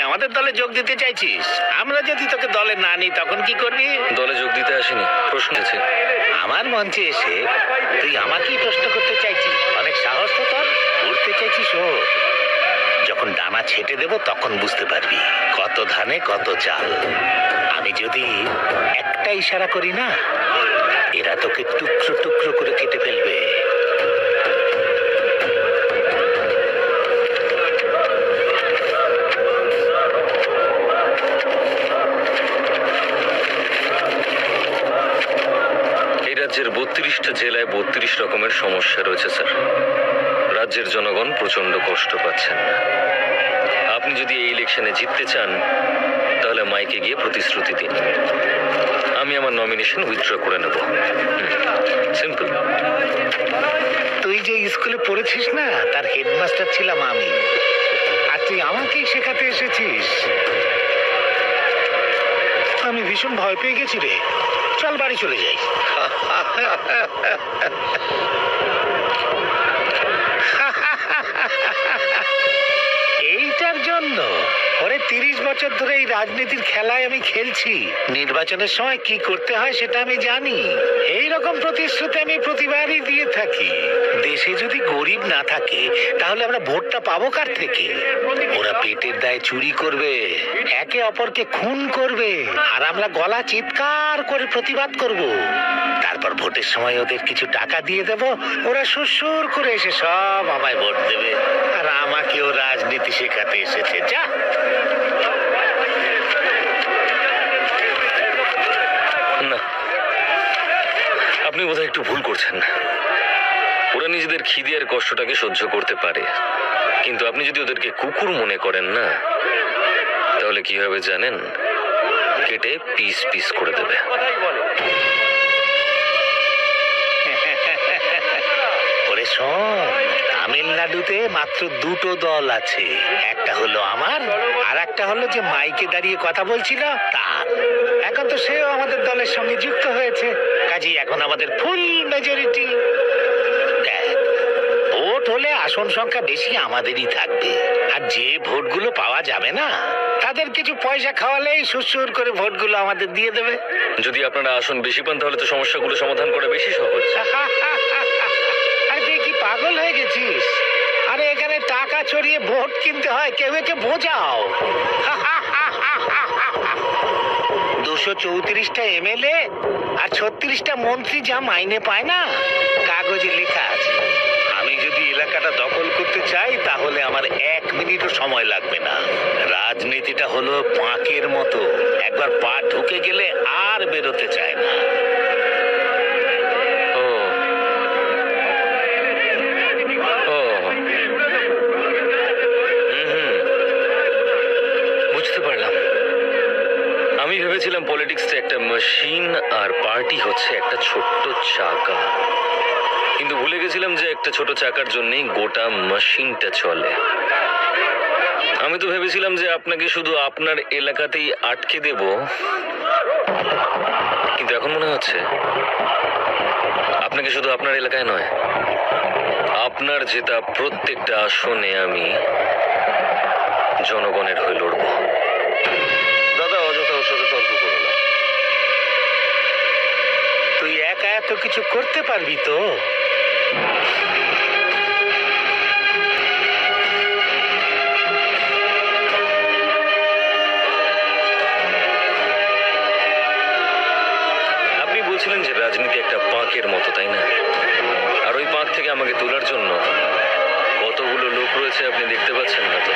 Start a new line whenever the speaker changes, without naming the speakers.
আমাদের দলে যোগ দিতে চাইছিস? আমরা যদি তোকে দলে না নিই তখন কি করবি?
দলে যোগ দিতে আসেনি, প্রশ্ন আছে।
আমার মঞ্চে এসে তুই আমাকেই প্রশ্ন করতে চাইছিস? অনেক সাহস তো তোর। উঠতে চাইছিস ও? যখন ডানা ছেটে দেব তখন বুঝতে পারবি কত ধানে কত চাল। আমি যদি একটা ইশারা করি না, এরা তোকে টুকরো টুকরো করে কেটে ফেলবে।
এই রাজ্যের 32টা জেলায় 32 রকমের সমস্যা রয়েছে স্যার। রাজ্যের জনগণ প্রচন্ড কষ্ট পাচ্ছেন। আপনি যদি এই ইলেকশনে জিততে চান তাহলে মাইকে গিয়ে প্রতিশ্রুতি দিন, আমি আমার নমিনেশন উইথড্র করে নেব। সিম্পল।
তুই যে স্কুলে পড়েছিস না, তার হেডমাস্টার ছিলাম আমি, আর তুই আমাকেই শেখাতে এসেছিস। আমি ভীষণ ভয় পেয়ে গেছি রে। চল বাড়ি চলে যাই। এইটার জন্য ওরে 30 বছর ধরে এই রাজনীতির খেলায় আমি খেলছি। নির্বাচনের সময় কি করতে হয় সেটা আমি জানি। এই রকম প্রতিশ্রুতি আমি প্রতিবারই দিয়ে থাকি। দেশে যদি গরিব না থাকে তাহলে আমরা ভোটটা পাবো কার থেকে? ওরা পেটের দায়ে চুরি করবে, একে অপরকে খুন করবে, আর আমরা গলা চিৎকার করে প্রতিবাদ করব। তারপর ভোটের সময় ওদের কিছু টাকা দিয়ে দেব, ওরা সুরসুর করে এসে সব আমায় ভোট দেবে। আর আমাকেও রাজনীতি শেখাতে এসেছে। যা।
না, আপনি বোধহয় একটু ভুল করছেন। ওরা নিজেদের খিদে আর কষ্টটাকে সহ্য করতে পারে, কিন্তু আপনি যদি ওদেরকে কুকুর মনে করেন না, তাহলে কি হবে জানেন? কেটে পিস পিস করে দেবে।
ওরে শোন, তামিলনাড়ুতে মাত্র 2টো দল আছে। একটা হলো আমার, আর একটা হলো যে মাইকে দাঁড়িয়ে কথা বলছিল তার। এখন তো সেও আমাদের দলের সঙ্গে যুক্ত হয়েছে, কাজেই এখন আমাদের ফুল মেজরিটি। দেখ, ভোট হলে আসন সংখ্যা বেশি আমাদেরই থাকবে, আর যে ভোটগুলো পাওয়া যাবে না তাদের কিছু পয়সা খাওয়ালেই সুরসুর করে ভোটগুলো আমাদের দিয়ে দেবে।
যদি আপনারা আসন বেশি পান তাহলে তো সমস্যাগুলো সমাধান করা বেশি সহজ।
আরে তুই কি পাগল হয়ে গেছিস? আরে এখানে টাকা চড়িয়ে ভোট কিনতে হয়, কেউ একে বোঝাও। 234টা এমএলএ আর 36টা মন্ত্রী যা মাইনে পায় না, কাগজে লেখা আছে। আমি যদি এলাকাটা দখল করতে চাই তাহলে আমার 1 মিনিটও সময় লাগবে না। রাজনীতিটা হলো পাঁকের মতো, একবার পা ঢুকে গেলে আর বেরোতে চায় না।
ও ও বুঝতে পারলাম। আমি ভেবেছিলাম পলিটিক্সটা একটা মেশিন আর পার্টি হচ্ছে একটা ছোট্ট চাকা, কিন্তু ভুলে গেছিলাম যে একটা ছোট চাকার জন্যই গোটা মেশিনটা চলে। আমি তো ভেবেছিলাম যে আপনাকে শুধু আপনার এলাকাতেই আটকে দেব, কিন্তু এখন মনে হচ্ছে আপনাকে শুধু আপনার এলাকায় নয়, আপনার জেতা প্রত্যেকটা আসনে আমি জনগণের হয়ে লড়ব।
দাদা, অযথা ওর সাথে তর্ক করো না।
তুই একা এত কিছু করতে পারবি তো?
আপনি বলছিলেন যে রাজনীতি একটা পাঁকের মতো, তাই না? আর ওই পাঁক থেকে আমাকে তোলার জন্য কতগুলো লোক রয়েছে আপনি দেখতে পাচ্ছেন না তো?